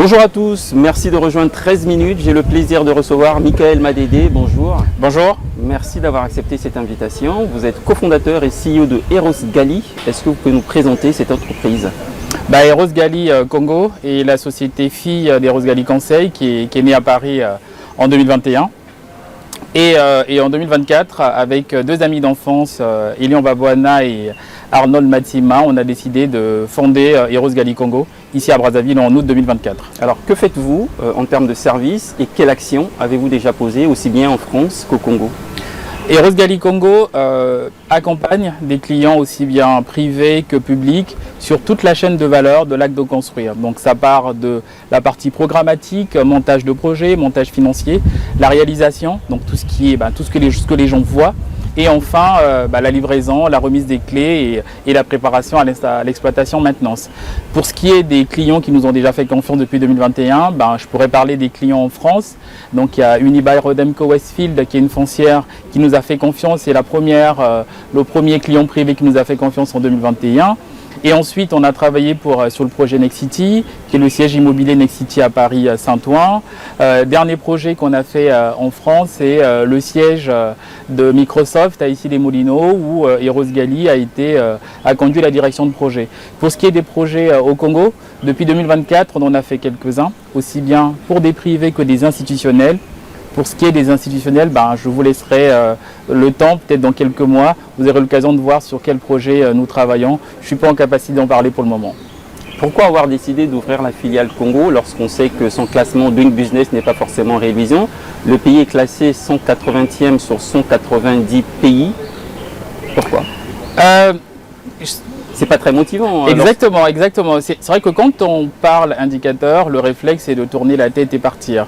Bonjour à tous, merci de rejoindre 13 minutes. J'ai le plaisir de recevoir Michael Madédé. Bonjour. Bonjour. Merci d'avoir accepté cette invitation. Vous êtes cofondateur et CEO de Eros Gali. Est-ce que vous pouvez nous présenter cette entreprise? Eros Gali Congo est la société fille d'Eros Gali Conseil qui est née à Paris en 2021. Et en 2024, avec deux amis d'enfance, Elian Babouana et Arnold Matsima, on a décidé de fonder Eros Gali Congo, ici à Brazzaville, en août 2024. Alors, que faites-vous en termes de services et quelle action avez-vous déjà posée, aussi bien en France qu'au Congo? Eros Gali Congo accompagne des clients aussi bien privés que publics sur toute la chaîne de valeur de l'acte de construire. Donc ça part de la partie programmatique, montage de projet, montage financier, la réalisation, donc tout ce que les gens voient, et enfin la livraison, la remise des clés et la préparation à l'exploitation maintenance. Pour ce qui est des clients qui nous ont déjà fait confiance depuis 2021, je pourrais parler des clients en France. Donc il y a Unibail Rodamco Westfield qui est une foncière qui nous a fait confiance, c'est le premier client privé qui nous a fait confiance en 2021. Et ensuite, on a travaillé sur le projet Nexity, qui est le siège immobilier Nexity à Paris Saint-Ouen. Dernier projet qu'on a fait en France, c'est le siège de Microsoft à Issy-les-Moulineaux, où Eros Gali a conduit la direction de projet. Pour ce qui est des projets au Congo, depuis 2024, on en a fait quelques-uns, aussi bien pour des privés que des institutionnels. Pour ce qui est des institutionnels, je vous laisserai le temps, peut-être dans quelques mois, vous aurez l'occasion de voir sur quel projet nous travaillons. Je ne suis pas en capacité d'en parler pour le moment. Pourquoi avoir décidé d'ouvrir la filiale Congo lorsqu'on sait que son classement Doing Business n'est pas forcément révision? Le pays est classé 180e sur 190 pays. Pourquoi c'est pas très motivant. Exactement. C'est vrai que quand on parle indicateur, le réflexe est de tourner la tête et partir.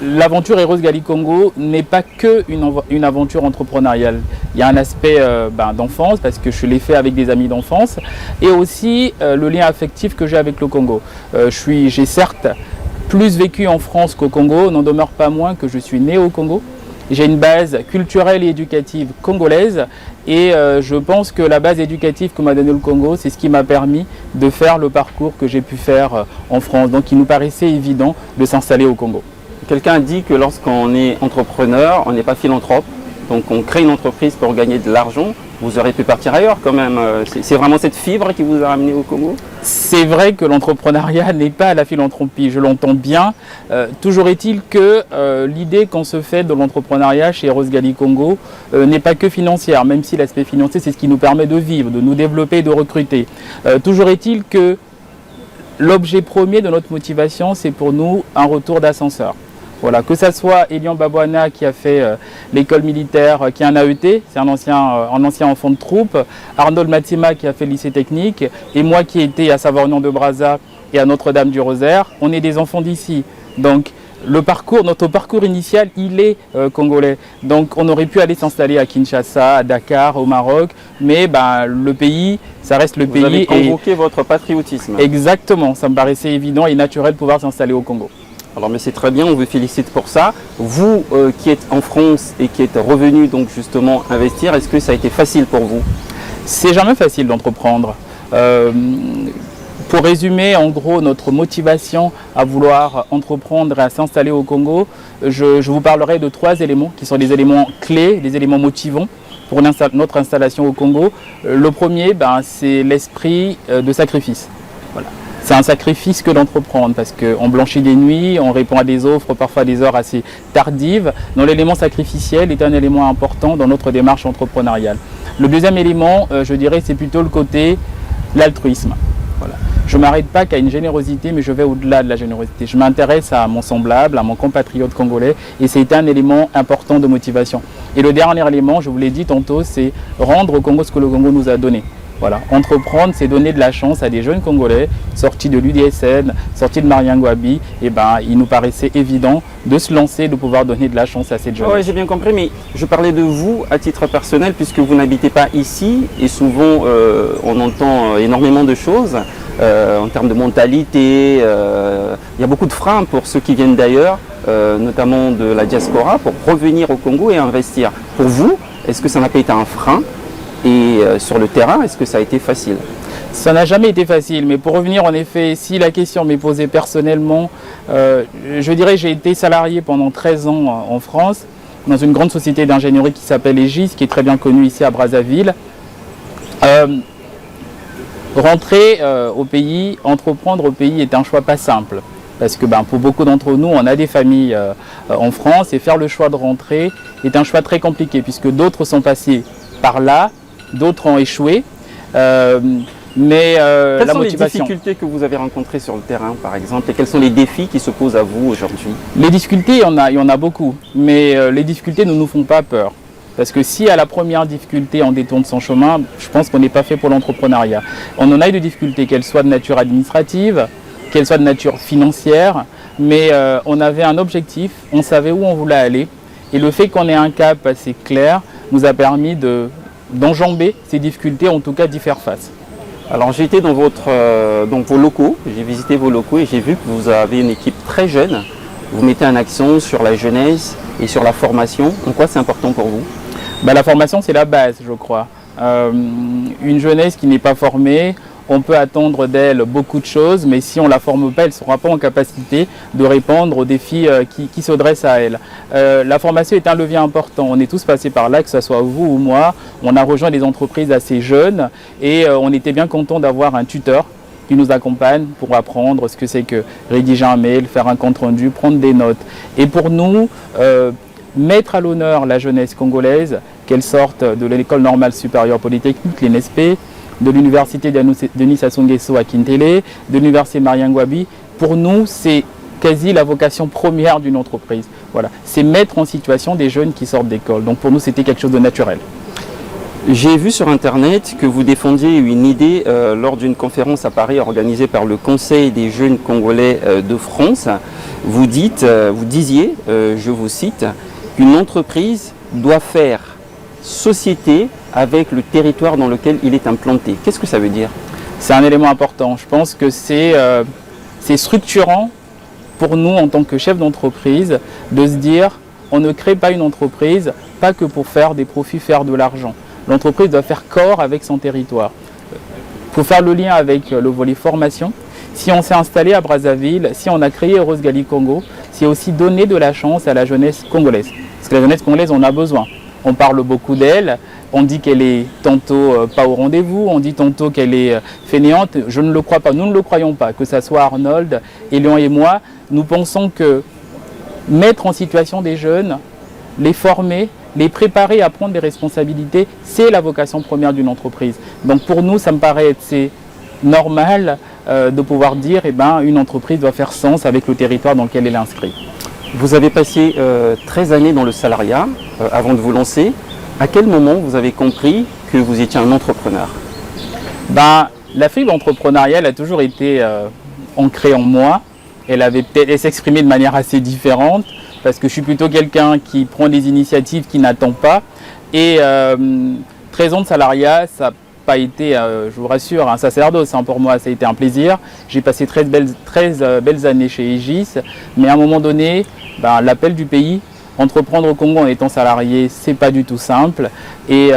L'aventure Eros Gali Congo n'est pas que une aventure entrepreneuriale. Il y a un aspect d'enfance parce que je l'ai fait avec des amis d'enfance et aussi le lien affectif que j'ai avec le Congo. J'ai certes plus vécu en France qu'au Congo, n'en demeure pas moins que je suis né au Congo. J'ai une base culturelle et éducative congolaise et je pense que la base éducative que m'a donné le Congo, c'est ce qui m'a permis de faire le parcours que j'ai pu faire en France. Donc il nous paraissait évident de s'installer au Congo. Quelqu'un a dit que lorsqu'on est entrepreneur, on n'est pas philanthrope, donc on crée une entreprise pour gagner de l'argent. Vous aurez pu partir ailleurs quand même. C'est vraiment cette fibre qui vous a ramené au Congo? C'est vrai que l'entrepreneuriat n'est pas la philanthropie, je l'entends bien. Toujours est-il que l'idée qu'on se fait de l'entrepreneuriat chez Eros Gali Congo n'est pas que financière, même si l'aspect financier c'est ce qui nous permet de vivre, de nous développer, de recruter. Toujours est-il que l'objet premier de notre motivation, c'est pour nous un retour d'ascenseur. Voilà, que ce soit Elian Babouana qui a fait l'école militaire, qui est un AET, c'est un ancien enfant de troupe, Arnold Matsima qui a fait le lycée technique, et moi qui étais à Savorgnan de Brazza et à Notre-Dame du Rosaire, on est des enfants d'ici. Donc notre parcours initial, il est congolais. Donc on aurait pu aller s'installer à Kinshasa, à Dakar, au Maroc, mais le pays, ça reste le pays. Vous avez convoqué votre patriotisme. Exactement, ça me paraissait évident et naturel de pouvoir s'installer au Congo. Alors mais c'est très bien, on vous félicite pour ça. Vous qui êtes en France et qui êtes revenu donc justement investir, est-ce que ça a été facile pour vous? C'est jamais facile d'entreprendre. Pour résumer en gros notre motivation à vouloir entreprendre et à s'installer au Congo, je vous parlerai de 3 éléments qui sont des éléments clés, des éléments motivants pour notre installation au Congo. Le premier, c'est l'esprit de sacrifice. Voilà. C'est un sacrifice que d'entreprendre parce qu'on blanchit des nuits, on répond à des offres parfois à des heures assez tardives. Donc l'élément sacrificiel est un élément important dans notre démarche entrepreneuriale. Le deuxième élément, je dirais, c'est plutôt le côté l'altruisme. Voilà. Je ne m'arrête pas qu'à une générosité, mais je vais au-delà de la générosité. Je m'intéresse à mon semblable, à mon compatriote congolais, et c'est un élément important de motivation. Et le dernier élément, je vous l'ai dit tantôt, c'est rendre au Congo ce que le Congo nous a donné. Voilà. Entreprendre, c'est donner de la chance à des jeunes Congolais sortis de l'UDSN, sortis de Mariangouabi. Et il nous paraissait évident de se lancer, de pouvoir donner de la chance à cette jeunesse. Oui, j'ai bien compris, mais je parlais de vous à titre personnel puisque vous n'habitez pas ici et souvent on entend énormément de choses en termes de mentalité. Il y a beaucoup de freins pour ceux qui viennent d'ailleurs, notamment de la diaspora, pour revenir au Congo et investir. Pour vous, est-ce que ça n'a pas été un frein? Et sur le terrain, est-ce que ça a été facile? Ça n'a jamais été facile, mais pour revenir en effet, si la question m'est posée personnellement, je dirais que j'ai été salarié pendant 13 ans en France, dans une grande société d'ingénierie qui s'appelle Aegis, qui est très bien connue ici à Brazzaville. Rentrer au pays, entreprendre au pays est un choix pas simple. Parce que pour beaucoup d'entre nous, on a des familles en France et faire le choix de rentrer est un choix très compliqué puisque d'autres sont passés par là, d'autres ont échoué. Quelles sont les difficultés que vous avez rencontrées sur le terrain, par exemple, et quels sont les défis qui se posent à vous aujourd'hui? Les difficultés, il y en a beaucoup, mais les difficultés ne nous font pas peur. Parce que si à la première difficulté on détourne son chemin, je pense qu'on n'est pas fait pour l'entrepreneuriat. On en a eu des difficultés, qu'elles soient de nature administrative, qu'elles soient de nature financière, mais on avait un objectif, on savait où on voulait aller, et le fait qu'on ait un cap assez clair nous a permis d'enjamber ces difficultés, en tout cas d'y faire face. Alors j'ai été dans vos locaux, j'ai visité vos locaux et j'ai vu que vous avez une équipe très jeune. Vous mettez un accent sur la jeunesse et sur la formation. En quoi c'est important pour vous? La formation c'est la base, je crois. Une jeunesse qui n'est pas formée, on peut attendre d'elle beaucoup de choses, mais si on ne la forme pas, elle ne sera pas en capacité de répondre aux défis qui se dressent à elle. La formation est un levier important. On est tous passés par là, que ce soit vous ou moi. On a rejoint des entreprises assez jeunes et on était bien content d'avoir un tuteur qui nous accompagne pour apprendre ce que c'est que rédiger un mail, faire un compte rendu, prendre des notes. Et pour nous, mettre à l'honneur la jeunesse congolaise, qu'elle sorte de l'école normale supérieure polytechnique, l'INSP, de l'université Denis Sassou Nguesso à Kintele, de l'université Marien Ngouabi, pour nous, c'est quasi la vocation première d'une entreprise. Voilà. C'est mettre en situation des jeunes qui sortent d'école. Donc pour nous, c'était quelque chose de naturel. J'ai vu sur Internet que vous défendiez une idée lors d'une conférence à Paris organisée par le Conseil des jeunes congolais de France. Vous disiez, je vous cite, qu'une entreprise doit faire société avec le territoire dans lequel il est implanté. Qu'est-ce que ça veut dire? C'est un élément important. Je pense que c'est structurant pour nous en tant que chef d'entreprise de se dire on ne crée pas une entreprise pas que pour faire des profits, faire de l'argent. L'entreprise doit faire corps avec son territoire. Pour faire le lien avec le volet formation, si on s'est installé à Brazzaville, si on a créé Rose Gali Congo, c'est aussi donner de la chance à la jeunesse congolaise. Parce que la jeunesse congolaise, on a besoin. On parle beaucoup d'elle, on dit qu'elle est tantôt pas au rendez-vous, on dit tantôt qu'elle est fainéante. Je ne le crois pas, nous ne le croyons pas, que ce soit Arnold, Elion et moi. Nous pensons que mettre en situation des jeunes, les former, les préparer à prendre des responsabilités, c'est la vocation première d'une entreprise. Donc pour nous, ça me paraît assez normal de pouvoir dire une entreprise doit faire sens avec le territoire dans lequel elle est inscrite. Vous avez passé 13 années dans le salariat avant de vous lancer. À quel moment vous avez compris que vous étiez un entrepreneur? La fibre entrepreneuriale a toujours été ancrée en moi. Elle s'exprimait de manière assez différente parce que je suis plutôt quelqu'un qui prend des initiatives, qui n'attend pas. Et 13 ans de salariat, ça n'a pas été, je vous rassure, un sacerdoce. Pour moi, ça a été un plaisir. J'ai passé 13 belles années chez Aegis. Mais à un moment donné, l'appel du pays, entreprendre au Congo en étant salarié, c'est pas du tout simple. Et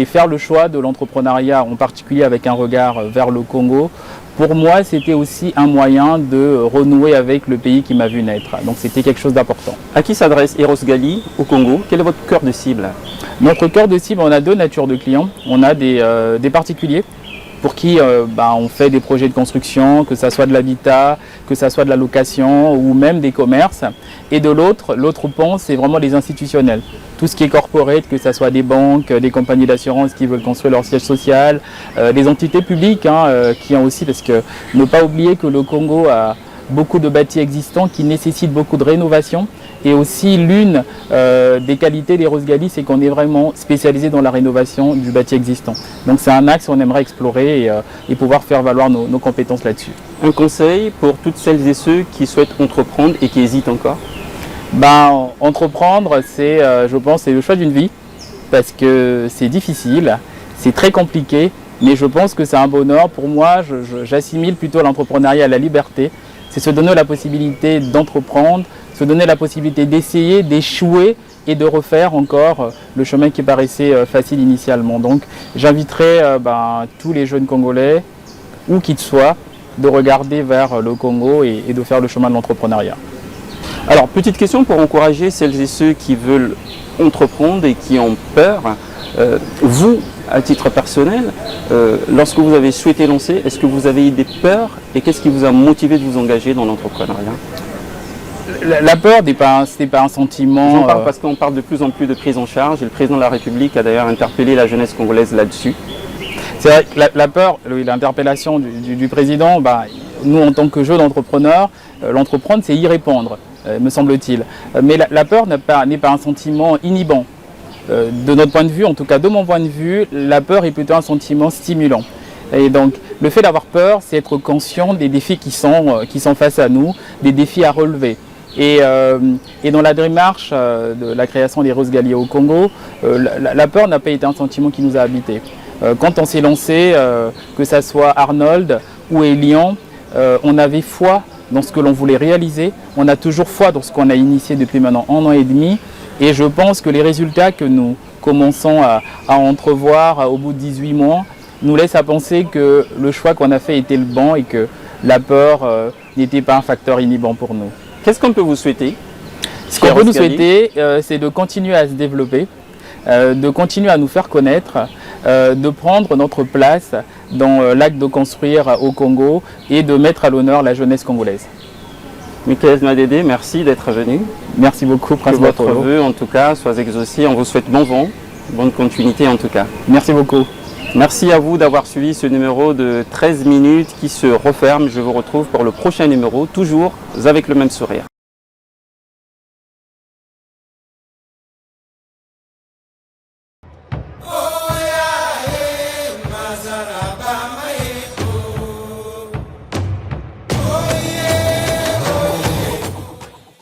faire le choix de l'entrepreneuriat, en particulier avec un regard vers le Congo, pour moi, c'était aussi un moyen de renouer avec le pays qui m'a vu naître. Donc c'était quelque chose d'important. À qui s'adresse Rose Gali au Congo? Quel est votre cœur de cible? Notre cœur de cible, on a deux natures de clients. On a des particuliers pour qui on fait des projets de construction, que ce soit de l'habitat, que ce soit de la location ou même des commerces. Et de l'autre pan, c'est vraiment les institutionnels. Tout ce qui est corporate, que ce soit des banques, des compagnies d'assurance qui veulent construire leur siège social, des entités publiques qui ont aussi, parce que ne pas oublier que le Congo a beaucoup de bâtis existants qui nécessitent beaucoup de rénovation. Et aussi l'une des qualités des Rose Gali, c'est qu'on est vraiment spécialisé dans la rénovation du bâti existant. Donc c'est un axe qu'on aimerait explorer et pouvoir faire valoir nos compétences là-dessus. Un conseil pour toutes celles et ceux qui souhaitent entreprendre et qui hésitent encore? Entreprendre, je pense, c'est le choix d'une vie parce que c'est difficile, c'est très compliqué, mais je pense que c'est un bonheur. Pour moi, j'assimile plutôt l'entrepreneuriat à la liberté. C'est se donner la possibilité d'entreprendre, se donner la possibilité d'essayer, d'échouer et de refaire encore le chemin qui paraissait facile initialement. Donc j'inviterai tous les jeunes Congolais où qu'il soit, de regarder vers le Congo et de faire le chemin de l'entrepreneuriat. Alors, petite question pour encourager celles et ceux qui veulent entreprendre et qui ont peur. Vous, à titre personnel, lorsque vous avez souhaité lancer, est-ce que vous avez eu des peurs et qu'est-ce qui vous a motivé de vous engager dans l'entrepreneuriat? La peur n'est pas un sentiment. J'en parle parce qu'on parle de plus en plus de prise en charge et le président de la République a d'ailleurs interpellé la jeunesse congolaise là-dessus. C'est vrai que la peur, l'interpellation du président, nous en tant que jeunes entrepreneurs, l'entreprendre c'est y répondre, me semble-t-il. Mais la peur n'est pas un sentiment inhibant. De notre point de vue, en tout cas de mon point de vue, la peur est plutôt un sentiment stimulant. Et donc le fait d'avoir peur, c'est être conscient des défis qui sont face à nous, des défis à relever. Et dans la démarche de la création des Roses Gallier au Congo, la peur n'a pas été un sentiment qui nous a habités. Quand on s'est lancé, que ce soit Arnold ou Elian, on avait foi dans ce que l'on voulait réaliser. On a toujours foi dans ce qu'on a initié depuis maintenant 1 an et demi. Et je pense que les résultats que nous commençons à entrevoir au bout de 18 mois nous laissent à penser que le choix qu'on a fait était le bon et que la peur n'était pas un facteur inhibant pour nous. Qu'est-ce qu'on peut vous souhaiter? Ce qu'on peut nous souhaiter, c'est de continuer à se développer, de continuer à nous faire connaître, de prendre notre place dans l'acte de construire au Congo et de mettre à l'honneur la jeunesse congolaise. Michael Madede, merci d'être venu. Merci beaucoup, Prince Que votre Bartolo. vœu en tout cas soit exaucé. On vous souhaite bon vent, bonne continuité en tout cas. Merci beaucoup. Merci à vous d'avoir suivi ce numéro de 13 minutes qui se referme. Je vous retrouve pour le prochain numéro, toujours avec le même sourire. Oh, yeah, yeah, Mazaraba,